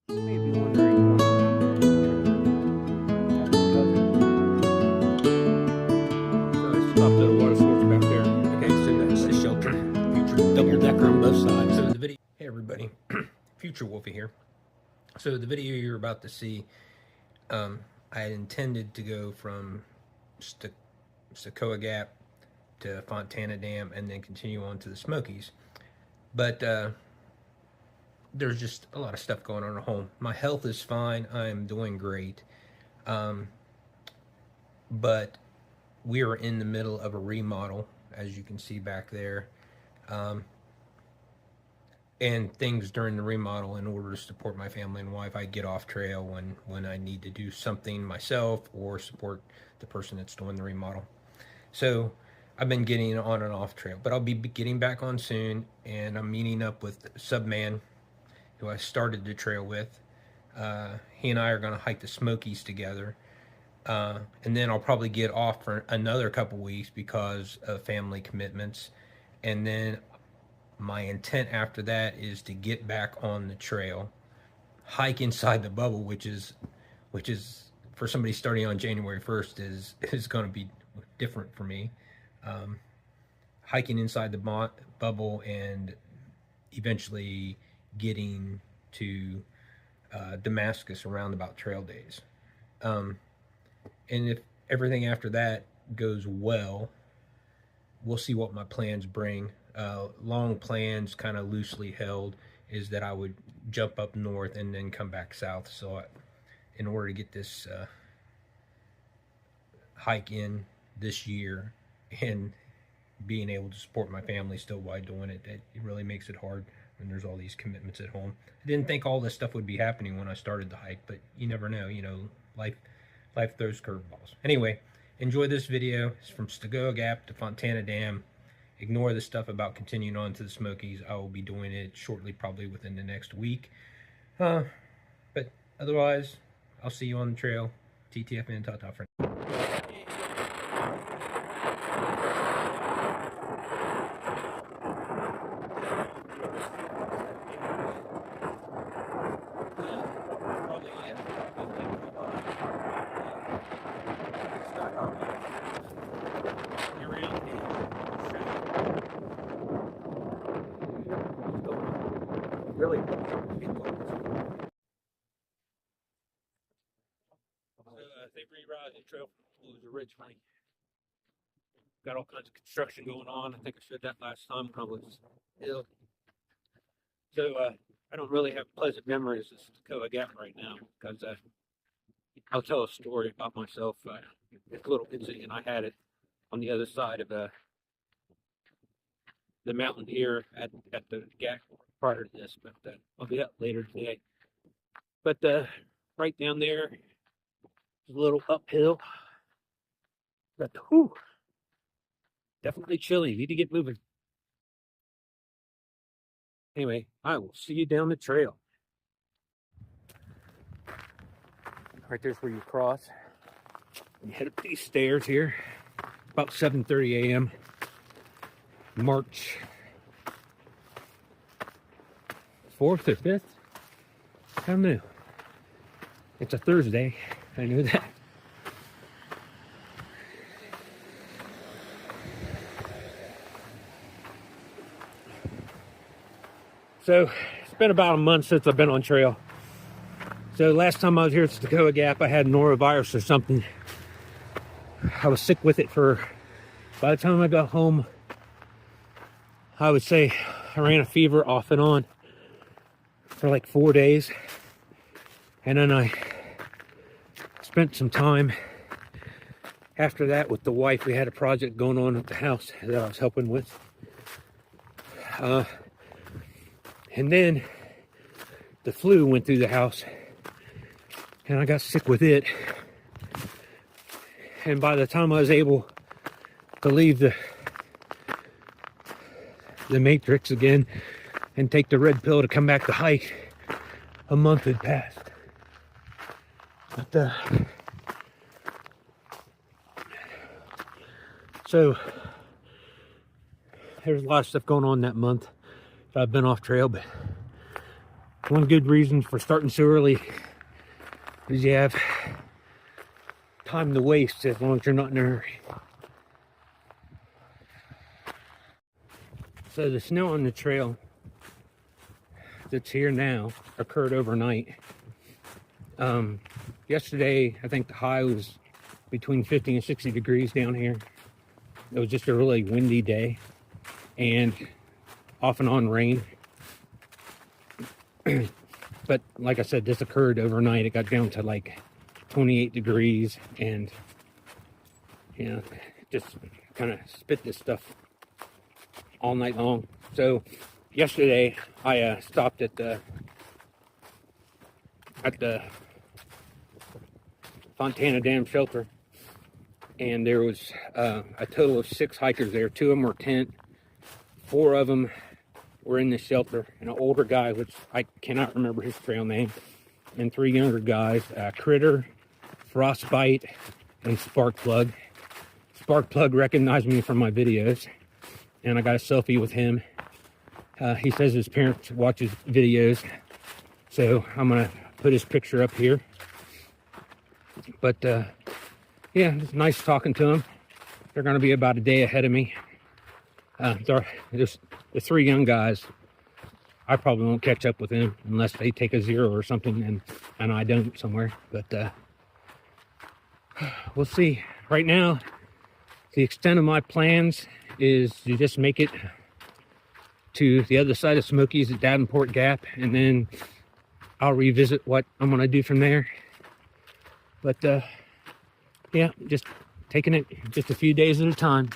You may be wondering what's so I stopped at a water source back there. Okay, so that's the shelter. Future double decker on both sides. So the video. Hey everybody, Future Wolfie here. So the video you're about to see, I had intended to go from Stokoa Gap to Fontana Dam and then continue on to the Smokies, but there's just a lot of stuff going on at home. My health is fine. I'm doing great. But we are in the middle of a remodel, as you can see back there. And things during the remodel, in order to support my family and wife, I get off trail when I need to do something myself or support the person that's doing the remodel. So I've been getting on and off trail, but I'll be getting back on soon, and I'm meeting up with Subman, who I started the trail with. He and I are going to hike the Smokies together. And then I'll probably get off for another couple weeks because of family commitments. And then my intent after that is to get back on the trail, hike inside the bubble, which is for somebody starting on January 1st is going to be different for me. Hiking inside the bubble and eventually getting to Damascus around about trail days. And if everything after that goes well, we'll see what my plans bring. Long plans, kind of loosely held, is that I would jump up north and then come back south. So in order to get this hike in this year and being able to support my family still while doing it, it really makes it hard when there's all these commitments at home. I didn't think all this stuff would be happening when I started the hike, but you never know. Life throws curveballs. Anyway, enjoy this video. It's from Stokoa Gap to Fontana Dam. Ignore the stuff about continuing on to the Smokies. I will be doing it shortly, probably within the next week. But otherwise, I'll see you on the trail. TTFN, ta-ta, friend. Really, they rerouted the trail from Blues originally. Got all kinds of construction going on. I think I showed that last time when I was ill. So I don't really have pleasant memories of Stokoa Gap right now because I'll tell a story about myself. It's a little incident I had it on the other side of the mountain here at the gap prior to this, but I'll be up later today. But right down there is a little uphill. But definitely chilly. Need to get moving. Anyway, I will see you down the trail. Right there's where you cross. You head up these stairs here. About 7:30 a.m. March 4th or 5th. I don't know. It's a Thursday. I knew that. So it's been about a month since I've been on trail. So last time I was here at Stokoa Gap, I had norovirus or something. I was sick with it by the time I got home, I would say I ran a fever off and on for like 4 days. And then I spent some time after that with the wife. We had a project going on at the house that I was helping with. And then the flu went through the house and I got sick with it. And by the time I was able to leave the matrix again and take the red pill to come back to hike, a month had passed. But so there's a lot of stuff going on that month. I've been off trail, but One good reason for starting so early is you have time to waste as long as you're not in a hurry. So the snow on the trail that's here now occurred overnight. Yesterday, I think the high was between 50 and 60 degrees down here. It was just a really windy day and off and on rain. But like I said, this occurred overnight. It got down to like 28 degrees and, you know, just kind of spit this stuff all night long. So yesterday I stopped at the Fontana Dam shelter, and there was a total of 6 hikers there. 2 of them were tent, 4 of them were in the shelter, and an older guy, which I cannot remember his trail name, and 3 younger guys, Critter, Frostbite, and Sparkplug. Sparkplug recognized me from my videos, and I got a selfie with him. He says his parents watch his videos, so I'm gonna put his picture up here. But yeah, it's nice talking to them. They're gonna be about a day ahead of me. There's the 3 young guys. I probably won't catch up with them unless they take a 0 or something, and I don't somewhere. But we'll see. Right now, the extent of my plans is to just make it to the other side of Smokies at Davenport Gap, and then I'll revisit what I'm gonna do from there. But yeah, just taking it just a few days at a time.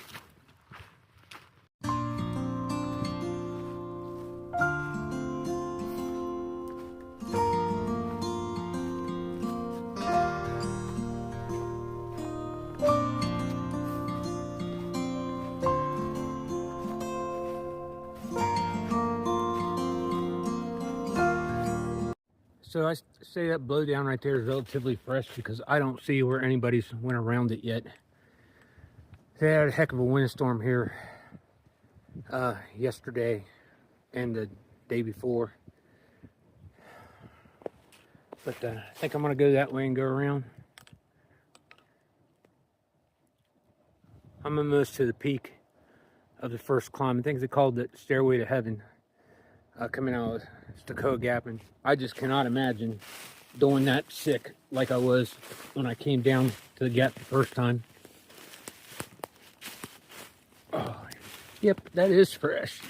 So I say that blowdown right there is relatively fresh because I don't see where anybody's went around it yet. They had a heck of a windstorm here yesterday and the day before. But I think I'm gonna go that way and go around. I'm almost to the peak of the first climb. I think they called it Stairway to Heaven. Coming out of Stokoe Gap, and I just cannot imagine doing that sick like I was when I came down to the gap the first time. Oh, yep, that is fresh.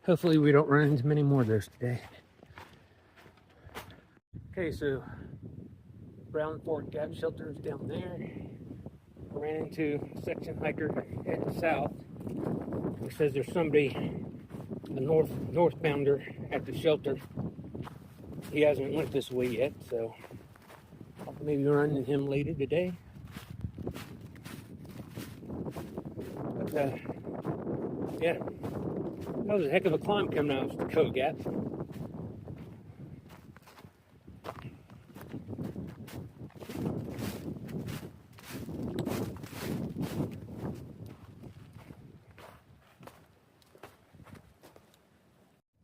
Hopefully we don't run into many more of those today. Okay, so Brown Fork Gap Shelter is down there. Ran into a section hiker heading south. It says there's somebody, a northbounder at the shelter. He hasn't went this way yet, so I'll maybe run into him later today. But yeah, that was a heck of a climb coming out of the Stokoe Gap.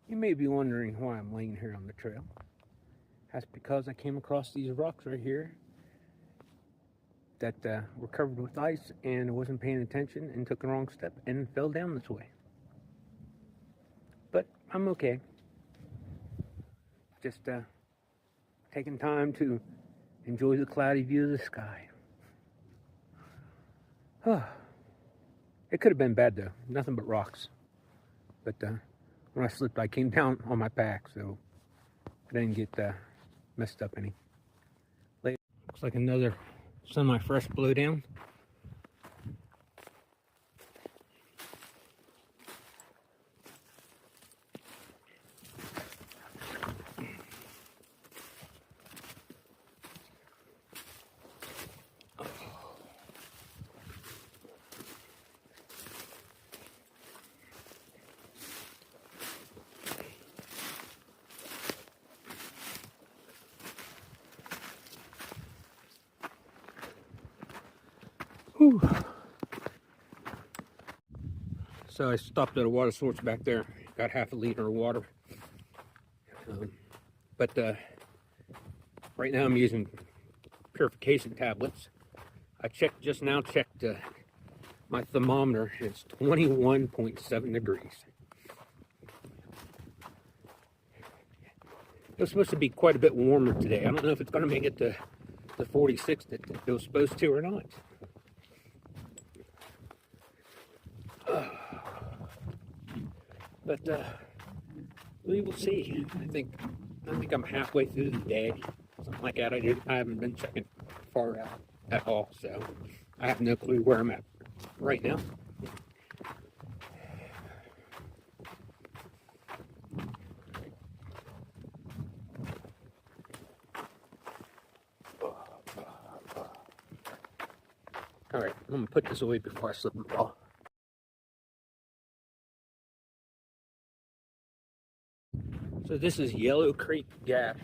You may be wondering why I'm laying here on the trail. That's because I came across these rocks right here that were covered with ice, and I wasn't paying attention and took the wrong step and fell down this way. But I'm okay. Just taking time to enjoy the cloudy view of the sky. It could have been bad though, nothing but rocks. But when I slipped, I came down on my pack, so I didn't get messed up any. Looks like another semi-fresh blowdown. Oh. Whew. So I stopped at a water source back there, got half a liter of water. But right now I'm using purification tablets. I just now checked my thermometer. It's 21.7 degrees. It was supposed to be quite a bit warmer today. I don't know if it's going to make it to the 46 that it was supposed to or not. But we will see. I think I'm halfway through the day, something like that. I haven't been checking far out at all, so I have no clue where I'm at right now. All right, I'm gonna put this away before I slip and fall. So this is Yellow Creek Gap.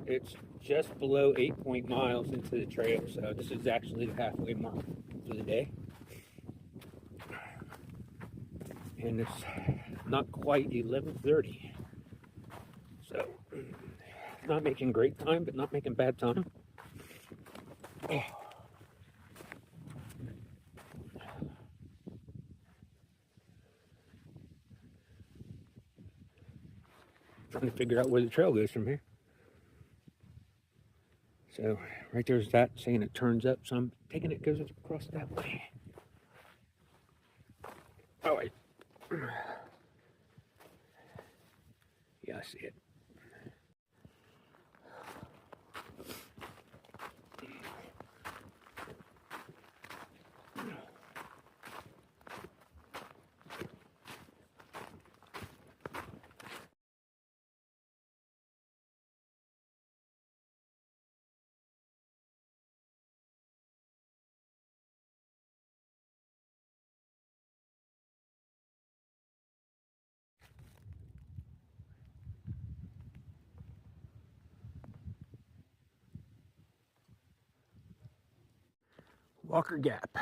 It's just below 8 miles into the trail, so this is actually the halfway mark for the day. And it's not quite 11:30. So, not making great time, but not making bad time. Oh. Trying to figure out where the trail goes from here. So right there's that saying it turns up, so I'm taking it goes across that way. Oh wait. Yeah, I see it. Walker Gap.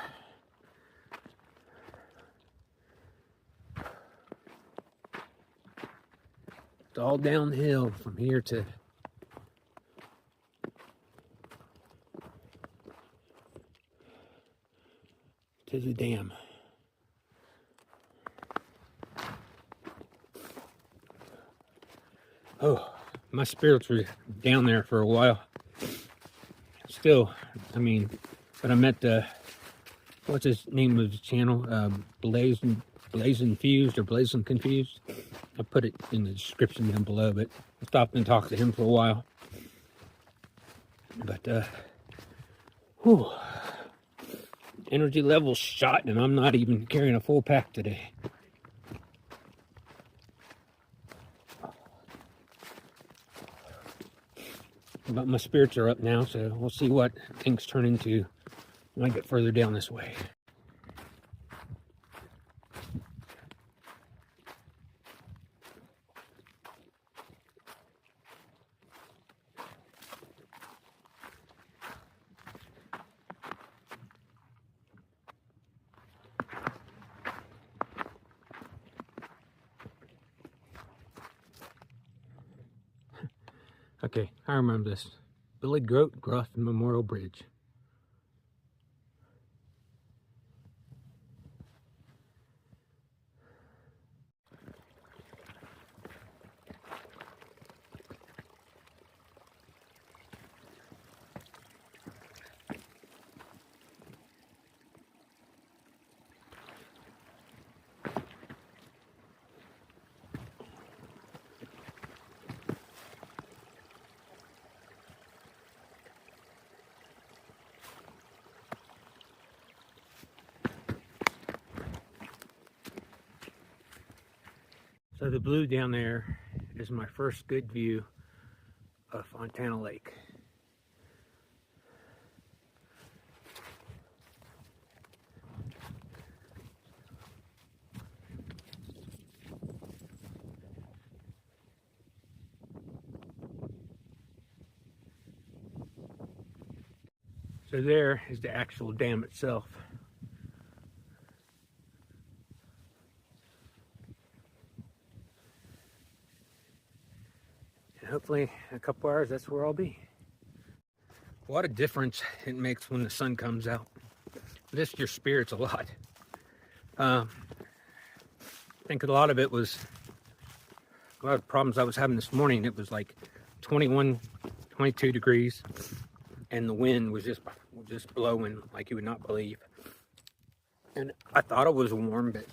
It's all downhill from here to the dam. Oh, my spirits were down there for a while. Still, I mean, but I met what's his name of his channel? Blazing Fused or Blazing Confused. I'll put it in the description down below, but I stopped and talked to him for a while. But whew, energy level's shot, and I'm not even carrying a full pack today. But my spirits are up now, so we'll see what things turn into when I get further down this way. Okay, I remember this. Billy Groat Gruff Memorial Bridge. So the blue down there is my first good view of Fontana Lake. So there is the actual dam itself. And hopefully in a couple hours, that's where I'll be. What a difference it makes when the sun comes out. Lifts your spirits a lot. I think a lot of it was, a lot of the problems I was having this morning, it was like 21, 22 degrees, and the wind was just blowing like you would not believe. And I thought it was warm, but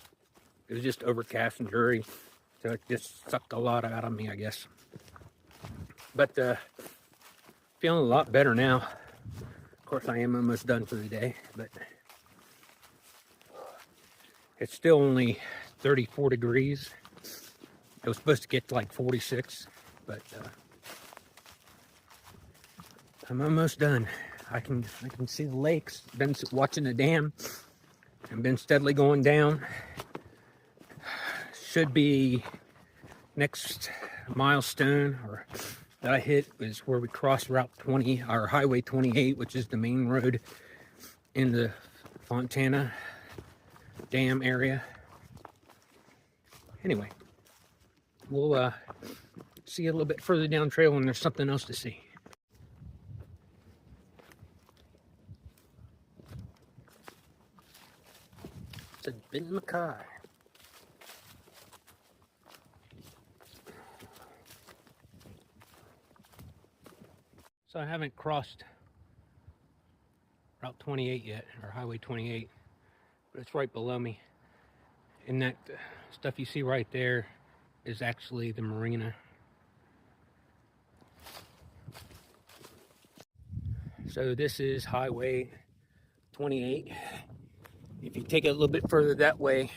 it was just overcast and dreary, so it just sucked a lot out of me, I guess. But feeling a lot better now. Of course, I am almost done for the day, but it's still only 34 degrees. It was supposed to get to like 46, but I'm almost done. I can see the lakes. Been watching the dam and been steadily going down. Should be next milestone or that I hit is where we cross Route 20 or Highway 28, which is the main road in the Fontana Dam area. Anyway, we'll see a little bit further down trail when there's something else to see. It's a Ben Mackay. So I haven't crossed Route 28 yet, or Highway 28, but it's right below me. And that stuff you see right there is actually the Marina. So this is Highway 28. If you take it a little bit further that way,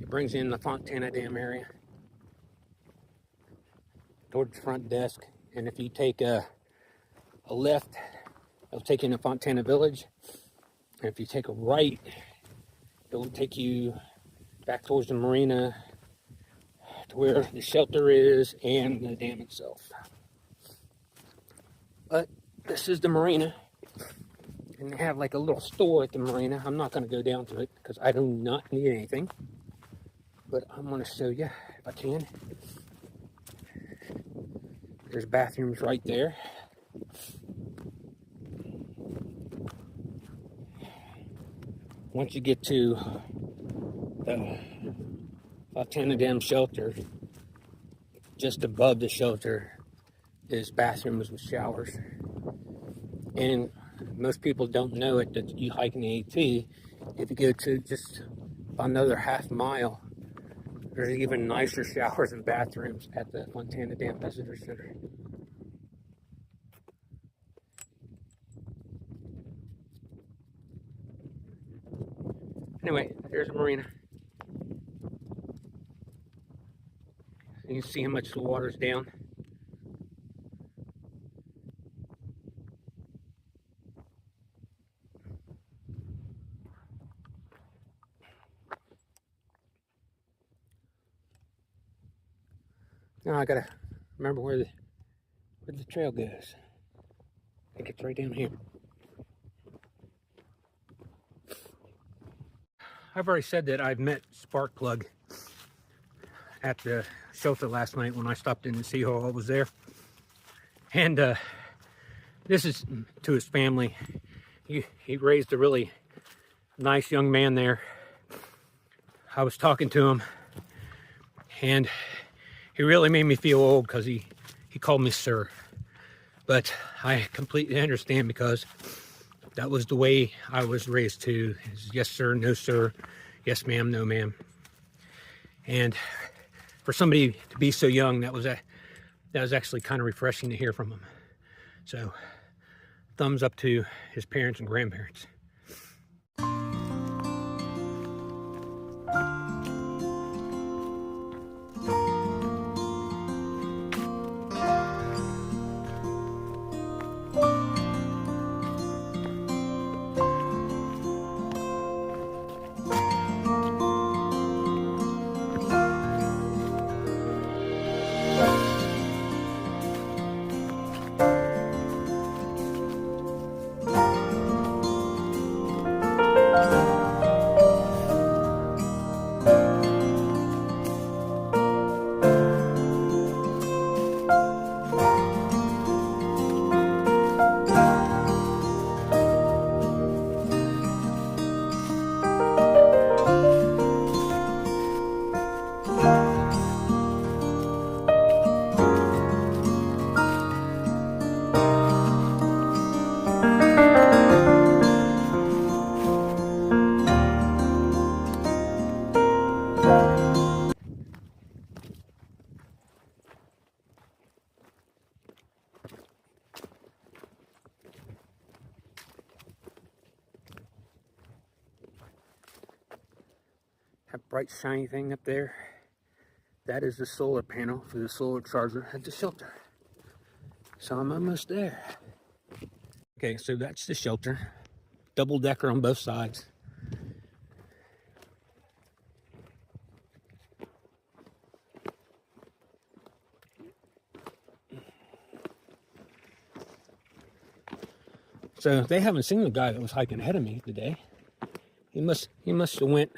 it brings in the Fontana Dam area towards the front desk. And if you take a left, it'll take you into Fontana Village. And if you take a right, it'll take you back towards the Marina to where the shelter is and the dam itself. But this is the Marina. And they have like a little store at the Marina. I'm not going to go down to it because I do not need anything. But I'm going to show you if I can. There's bathrooms right there. Once you get to the Fontana Dam shelter, just above the shelter is bathrooms with showers. And most people don't know it that you hike in the AT. If you go to just another half mile, there's even nicer showers and bathrooms at the Fontana Dam Visitor Center. Anyway, there's a marina. You can see how much the water's down. Now I gotta remember where the trail goes. I think it's right down here. I've already said that I've met Sparkplug at the shelter last night when I stopped in to see how I was there. And this is to his family. He raised a really nice young man there. I was talking to him, and he really made me feel old because he called me sir. But I completely understand because that was the way I was raised too. Yes sir, no sir, yes ma'am, no ma'am. And for somebody to be so young, that was actually kind of refreshing to hear from him. So thumbs up to his parents and grandparents. That bright shiny thing up there, that is the solar panel for the solar charger at the shelter. So I'm almost there. Okay, so that's the shelter. Double decker on both sides. So they haven't seen the guy that was hiking ahead of me today. He must have went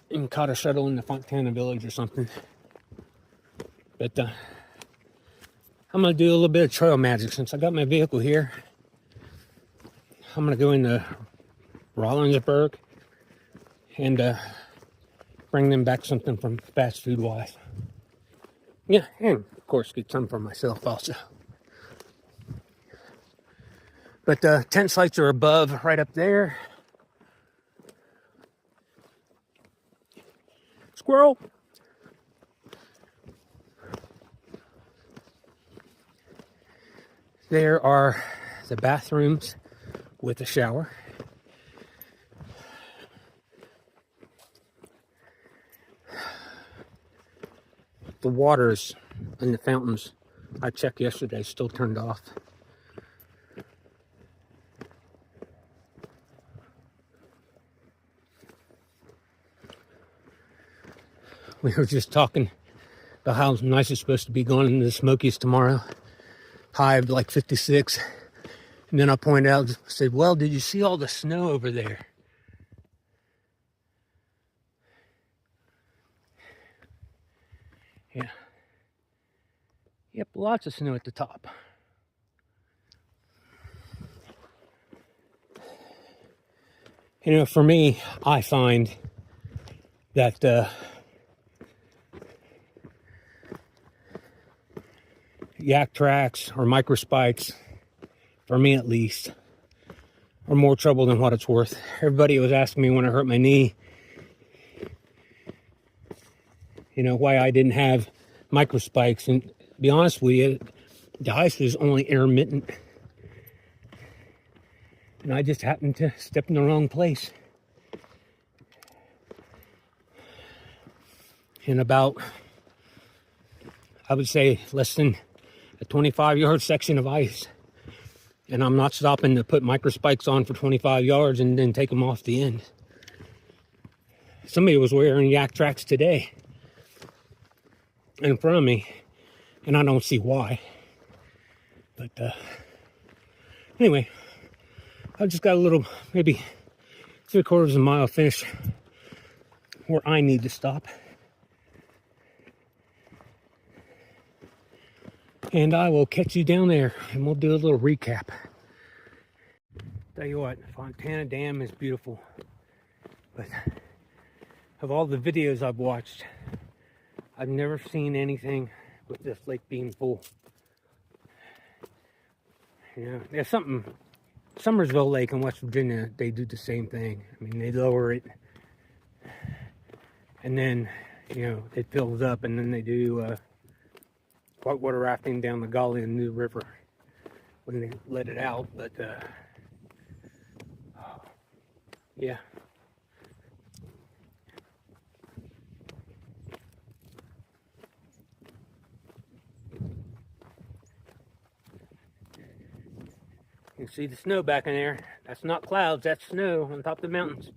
and caught a shuttle in the Fontana village or something. But I'm gonna do a little bit of trail magic since I got my vehicle here. I'm gonna go into Rollinsburg and bring them back something from fast food wise. Yeah, and of course get some for myself also. But tent sites are above, right up there. Squirrel! There are the bathrooms with a shower. The waters in the fountains, I checked yesterday, still turned off. We were just talking about how nice it's supposed to be going into the Smokies tomorrow. High of like 56. And then I pointed out, I said, well, did you see all the snow over there? Yeah. Yep, lots of snow at the top. You know, for me, I find that yak tracks or micro spikes, for me at least, are more trouble than what it's worth. Everybody was asking me when I hurt my knee, you know, why I didn't have micro spikes. And to be honest with you, the ice was only intermittent. And I just happened to step in the wrong place. In about, I would say, less than a 25-yard section of ice. And I'm not stopping to put micro spikes on for 25 yards and then take them off the end. Somebody was wearing yak tracks today in front of me, and I don't see why. But anyway, I've just got a little, maybe 3/4 of a mile finish where I need to stop. And I will catch you down there, and we'll do a little recap. Tell you what, Fontana Dam is beautiful. But of all the videos I've watched, I've never seen anything with this lake being full. You know, there's something, Summersville Lake in West Virginia, they do the same thing. I mean, they lower it, and then, you know, it fills up, and then they do whitewater rafting down the gully in the river when they let it out. But yeah, you can see the snow back in there. That's not clouds, that's snow on top of the mountains.